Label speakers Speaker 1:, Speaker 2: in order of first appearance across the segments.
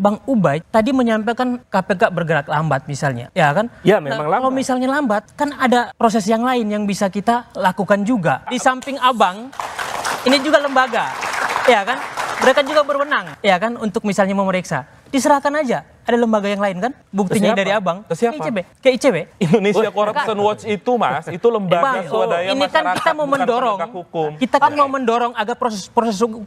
Speaker 1: Bang Ubaid tadi menyampaikan KPK bergerak lambat misalnya, ya kan?
Speaker 2: Ya memang lambat.
Speaker 1: Kalau misalnya lambat, kan ada proses yang lain yang bisa kita lakukan juga. Di samping Abang, ini juga lembaga, ya kan? Mereka juga berwenang, ya kan, untuk misalnya memeriksa. Diserahkan aja. Ada lembaga yang lain kan? Buktinya dari Abang.
Speaker 2: Ke siapa?
Speaker 1: Ke ICW.
Speaker 2: Indonesia Corruption Watch itu, Mas, itu lembaga swadaya
Speaker 1: ini kan
Speaker 2: masyarakat,
Speaker 1: kita mau
Speaker 2: bukan
Speaker 1: mendorong,
Speaker 2: penegak hukum.
Speaker 1: kita kan mau mendorong agar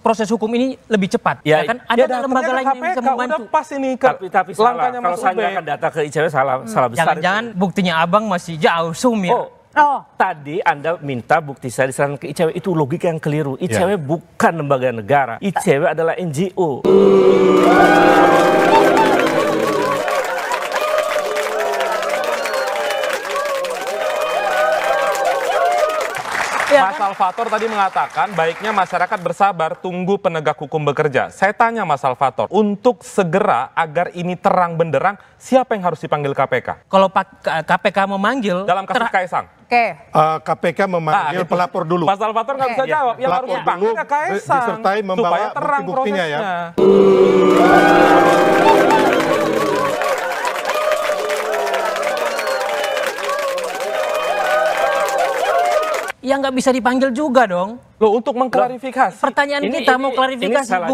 Speaker 1: proses hukum ini lebih cepat. Ya kan? Ada lembaga lain yang bisa membantu.
Speaker 2: Udah pas ini
Speaker 3: tapi salah. Kalau saya akan data ke ICW salah besar.
Speaker 1: Jangan-jangan buktinya Abang masih jauh, sumir.
Speaker 3: Tadi Anda minta bukti saya diserahkan ke ICW, itu logika yang keliru. ICW bukan lembaga negara. ICW adalah NGO.
Speaker 2: Mas Alfator tadi mengatakan baiknya masyarakat bersabar tunggu penegak hukum bekerja. Saya tanya Mas Alfator, untuk segera agar ini terang benderang, siapa yang harus dipanggil KPK?
Speaker 1: Kalau KPK memanggil
Speaker 2: Dalam kasus Kaisang.
Speaker 4: KPK memanggil pelapor dulu.
Speaker 2: Mas Alfator nggak bisa jawab. Yang harus
Speaker 4: Pelapor
Speaker 2: dipanggil
Speaker 4: dulu,
Speaker 2: Kaisang
Speaker 4: disertai membawa
Speaker 2: supaya terang
Speaker 4: bukti-buktinya ya.
Speaker 2: prosesnya.
Speaker 1: Ya nggak bisa dipanggil juga dong.
Speaker 2: Loh, untuk mengklarifikasi.
Speaker 1: Pertanyaan kita mau klarifikasi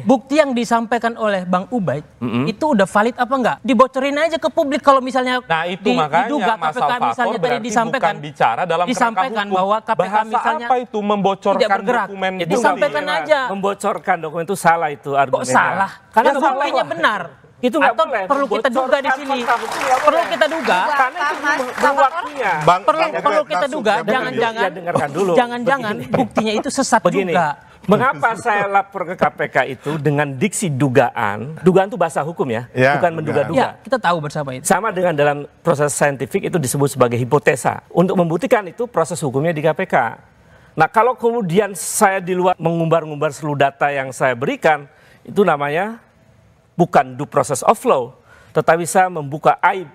Speaker 1: bukti yang disampaikan oleh Bang Ubaid itu udah valid apa enggak? Dibocorin aja ke publik kalau misalnya
Speaker 2: Nah itu makanya
Speaker 1: diduga
Speaker 2: Mas
Speaker 1: KPK
Speaker 2: Alfator
Speaker 1: misalnya tadi
Speaker 2: disampaikan bicara dalam
Speaker 1: disampaikan
Speaker 2: kerangka hukum.
Speaker 1: bahwa KPK
Speaker 2: Bahasa
Speaker 1: misalnya
Speaker 2: apa itu membocorkan dokumen
Speaker 1: itu disampaikan aja.
Speaker 3: Membocorkan dokumen itu salah itu argumennya.
Speaker 1: Kok salah? Karena buktinya benar.
Speaker 3: Itu nggak
Speaker 1: atau
Speaker 3: boleh.
Speaker 1: perlu kita duga di sini. Perlu kita duga.
Speaker 3: Karena itu waktunya.
Speaker 1: Perlu kita duga. Jangan-jangan buktinya itu sesat juga.
Speaker 3: Mengapa saya lapor ke KPK itu dengan diksi dugaan? Dugaan itu bahasa hukum ya, bukan menduga-duga.
Speaker 1: Ya, kita tahu bersama itu.
Speaker 3: Sama dengan dalam proses saintifik itu disebut sebagai hipotesa. Untuk membuktikan itu proses hukumnya di KPK. Nah kalau kemudian saya di luar mengumbar-ngumbar seluruh data yang saya berikan, itu namanya bukan due process of law, tetapi saya membuka aib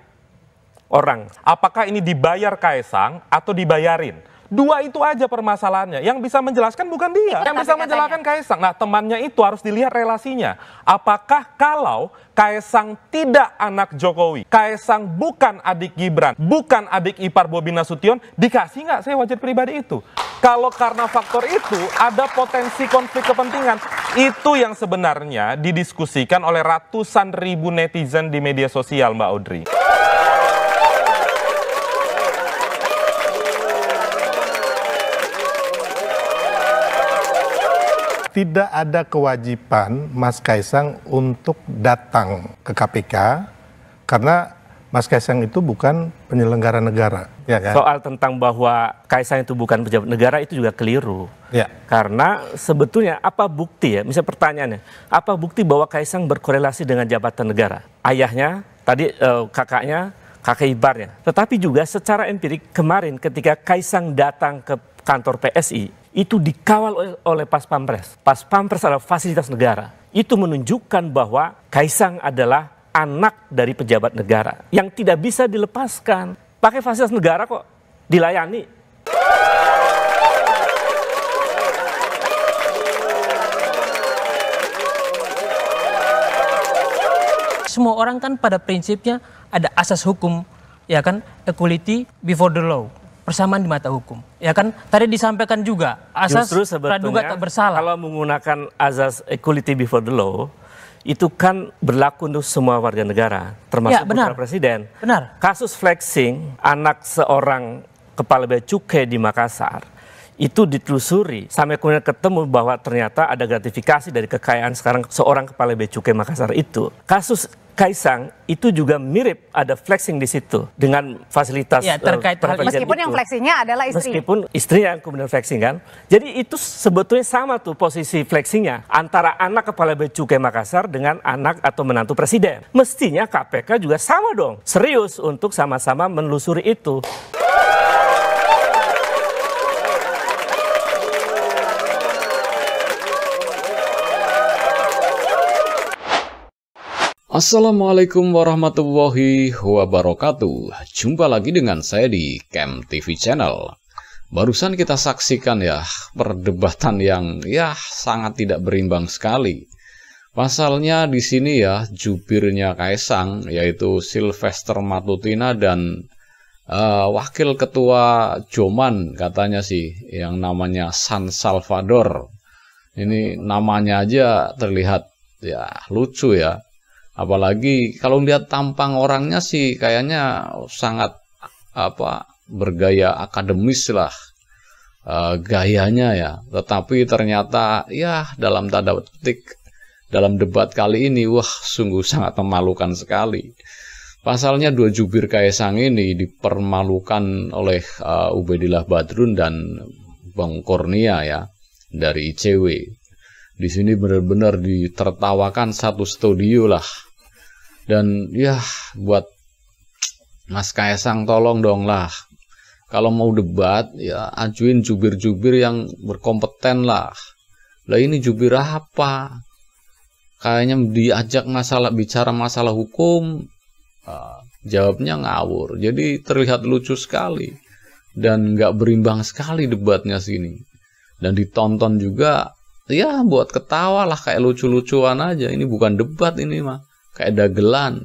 Speaker 3: orang.
Speaker 2: Apakah ini dibayar Kaisang atau dibayarin? Dua itu aja permasalahannya. Yang bisa menjelaskan bukan dia, yang bisa menjelaskan Kaisang. Nah temannya itu harus dilihat relasinya. Apakah kalau Kaisang tidak anak Jokowi, Kaisang bukan adik Gibran, bukan adik ipar Bobi Nasution, dikasih nggak saya wajib pribadi itu? Kalau karena faktor itu ada potensi konflik kepentingan. Itu yang sebenarnya didiskusikan oleh ratusan ribu netizen di media sosial, Mbak Audrey.
Speaker 4: Tidak ada kewajiban Mas Kaisang untuk datang ke KPK karena Mas Kaisang itu bukan penyelenggara negara. Ya kan?
Speaker 3: Soal tentang bahwa Kaisang itu bukan pejabat negara itu juga keliru.
Speaker 4: Ya.
Speaker 3: Karena sebetulnya apa bukti ya, misalnya pertanyaannya, apa bukti bahwa Kaisang berkorelasi dengan jabatan negara? Ayahnya, tadi kakaknya, kakak ibarnya. Tetapi juga secara empirik kemarin ketika Kaisang datang ke kantor PSI, itu dikawal oleh Pas Pampres. Pas Pampres adalah fasilitas negara. Itu menunjukkan bahwa Kaisang adalah anak dari pejabat negara yang tidak bisa dilepaskan. Pakai fasilitas negara kok dilayani.
Speaker 1: Semua orang kan pada prinsipnya ada asas hukum, ya kan, equality before the law, persamaan di mata hukum, ya kan. Tadi disampaikan juga asas praduga tak bersalah.
Speaker 3: Kalau menggunakan asas equality before the law, itu kan berlaku untuk semua warga negara, termasuk putra presiden.
Speaker 1: Benar.
Speaker 3: Kasus flexing anak seorang kepala bea cukai di Makassar itu ditelusuri sampai kemudian ketemu bahwa ternyata ada gratifikasi dari kekayaan sekarang seorang kepala bea cukai Makassar itu. Kasus Kaisang itu juga mirip, ada flexing di situ dengan fasilitas
Speaker 1: terkait
Speaker 5: meskipun yang flexingnya adalah istri.
Speaker 3: Meskipun istri yang kemudian flexing kan. Jadi itu sebetulnya sama tuh posisi flexingnya antara anak kepala bea cukai Makassar dengan anak atau menantu presiden. Mestinya KPK juga sama dong, serius untuk sama-sama menelusuri itu.
Speaker 6: Assalamualaikum warahmatullahi wabarakatuh. Jumpa lagi dengan saya di Kem TV Channel. Barusan kita saksikan ya perdebatan yang sangat tidak berimbang sekali. Pasalnya di sini ya, jubirnya Kaisang yaitu Sylvester Matutina dan wakil ketua Joman katanya sih yang namanya San Salvador. Ini namanya aja terlihat ya lucu ya. Apalagi kalau lihat tampang orangnya sih kayaknya sangat bergaya akademis lah gayanya ya. Tetapi ternyata ya dalam tanda petik dalam debat kali ini wah sungguh sangat memalukan sekali. Pasalnya dua jubir Kaisang ini dipermalukan oleh Ubaidillah Badrun dan Bang Kurnia ya dari ICW. Di sini benar-benar ditertawakan satu studio lah. Dan ya buat Mas Kaisang tolong dong lah. Kalau mau debat ya ajuin jubir-jubir yang berkompeten lah. Lah ini jubir apa? Kayaknya diajak bicara masalah hukum, jawabnya ngawur. Jadi terlihat lucu sekali dan nggak berimbang sekali debatnya sini. Dan ditonton juga ya buat ketawa lah, kayak lucu-lucuan aja. Ini bukan debat ini mah, kayak dagelan.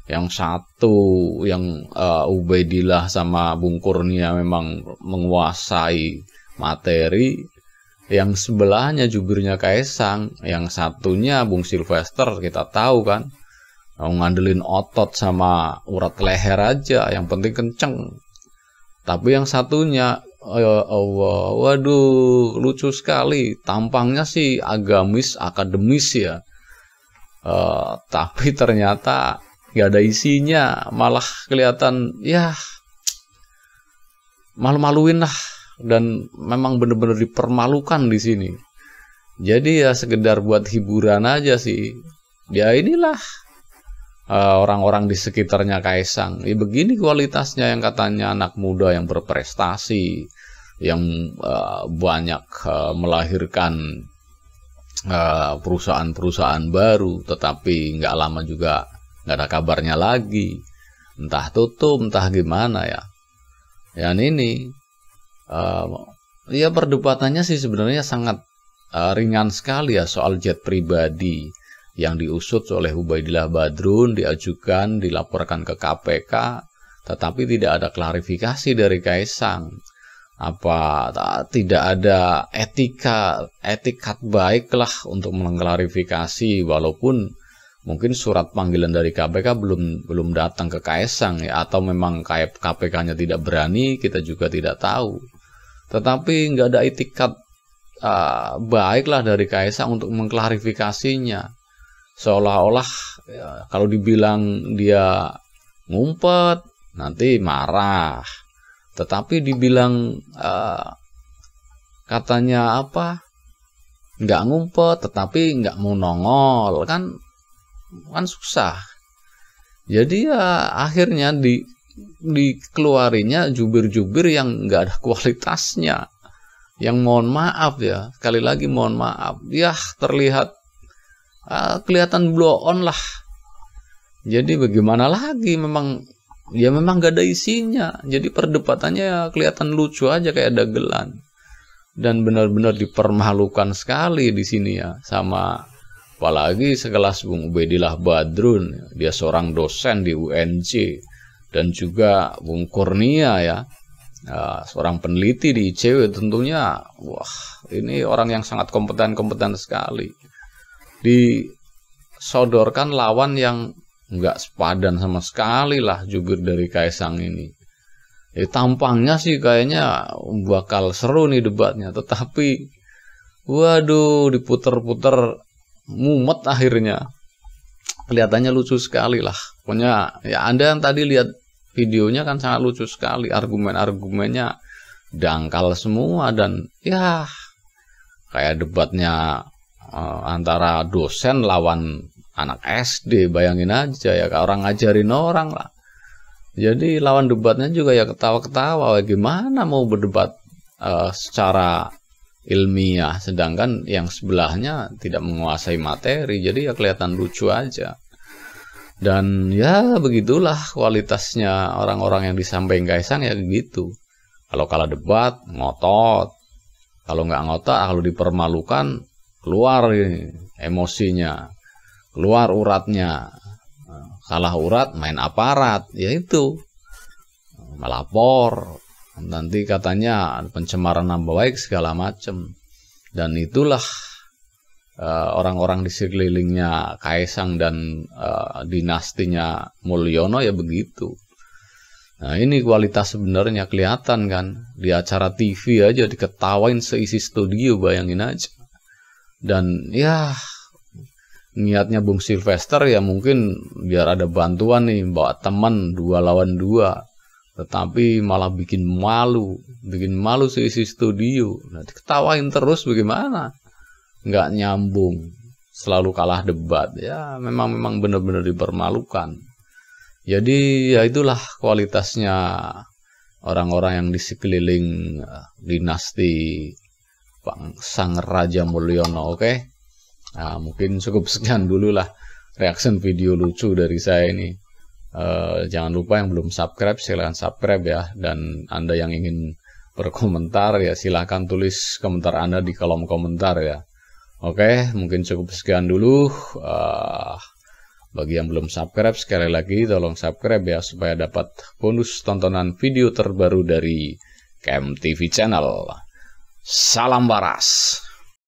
Speaker 6: Yang satu yang Ubaidillah sama Bung Kurnia memang menguasai materi, yang sebelahnya jubirnya Kaisang, yang satunya Bung Sylvester kita tahu kan ngandelin otot sama urat leher aja, yang penting kenceng. Tapi yang satunya Allah, waduh lucu sekali, tampangnya sih akademis ya, tapi ternyata gak ada isinya, malah kelihatan ya malu-maluin lah, dan memang benar-benar dipermalukan di sini. Jadi ya sekedar buat hiburan aja sih. Ya inilah orang-orang di sekitarnya Kaisang. Ya begini kualitasnya yang katanya anak muda yang berprestasi, yang banyak melahirkan perusahaan-perusahaan baru, tetapi nggak lama juga nggak ada kabarnya lagi. Entah tutup, entah gimana ya. Yang ini ya perdebatannya sih sebenarnya sangat ringan sekali ya, soal jet pribadi yang diusut oleh Ubaidillah Badrun, diajukan, dilaporkan ke KPK, tetapi tidak ada klarifikasi dari Kaisang. Apa tidak ada etikat baik lah untuk mengklarifikasi, walaupun mungkin surat panggilan dari KPK belum datang ke Kaisang ya, atau memang KPK-nya tidak berani, kita juga tidak tahu. Tetapi nggak ada etikat baiklah dari Kaisang untuk mengklarifikasinya. Seolah-olah ya, kalau dibilang dia ngumpet nanti marah, tetapi dibilang katanya nggak ngumpet tetapi nggak mau nongol, kan susah. Jadi ya akhirnya dikeluarinya jubir-jubir yang nggak ada kualitasnya, yang mohon maaf ya, sekali lagi mohon maaf ya, terlihat kelihatan blow on lah. Jadi bagaimana lagi, memang gak ada isinya. Jadi perdebatannya ya kelihatan lucu aja, kayak dagelan. Dan benar-benar dipermalukan sekali di sini ya, sama apalagi sekelas Bung Ubaidillah Badrun, dia seorang dosen di UNJ, dan juga Bung Kurnia ya, seorang peneliti di ICW. Tentunya wah, ini orang yang sangat kompeten sekali. Disodorkan lawan yang nggak sepadan sama sekali lah jubir dari Kaisang ini. Tampangnya sih kayaknya bakal seru nih debatnya, tetapi waduh diputer-puter mumet akhirnya. Kelihatannya lucu sekali lah. Pokoknya ya Anda yang tadi lihat videonya kan sangat lucu sekali, argumen-argumennya dangkal semua, dan ya kayak debatnya antara dosen lawan anak SD, bayangin aja ya, kayak orang ngajarin orang lah. Jadi lawan debatnya juga ya ketawa-ketawa, gimana mau berdebat secara ilmiah, sedangkan yang sebelahnya tidak menguasai materi, jadi ya kelihatan lucu aja. Dan ya begitulah kualitasnya orang-orang yang disampaikan Kaisang ya gitu. Kalau kalah debat ngotot, kalau nggak ngotot, kalau dipermalukan keluar ini emosinya, keluar uratnya. Salah urat main aparat, ya itu melapor, nanti katanya pencemaran nama baik segala macam. Dan itulah orang-orang di sekelilingnya Kaisang dan dinastinya Mulyono ya begitu. Nah ini kualitas sebenarnya kelihatan kan, di acara TV aja diketawain seisi studio, bayangin aja. Dan ya niatnya Bung Sylvester ya mungkin biar ada bantuan nih, bawa teman 2 lawan 2, tetapi malah bikin malu seisi studio. Nah, diketawain terus bagaimana? Nggak nyambung, selalu kalah debat. Ya memang benar-benar dipermalukan. Jadi ya itulah kualitasnya orang-orang yang di sekeliling dinasti Sang Raja Mulyono, oke? Nah, mungkin cukup sekian dulu lah reaction video lucu dari saya ini. Jangan lupa yang belum subscribe, silahkan subscribe ya. Dan Anda yang ingin berkomentar ya silahkan tulis komentar Anda di kolom komentar ya. Oke, mungkin cukup sekian dulu. Bagi yang belum subscribe, sekali lagi tolong subscribe ya supaya dapat bonus tontonan video terbaru dari KM TV Channel. Salam waras.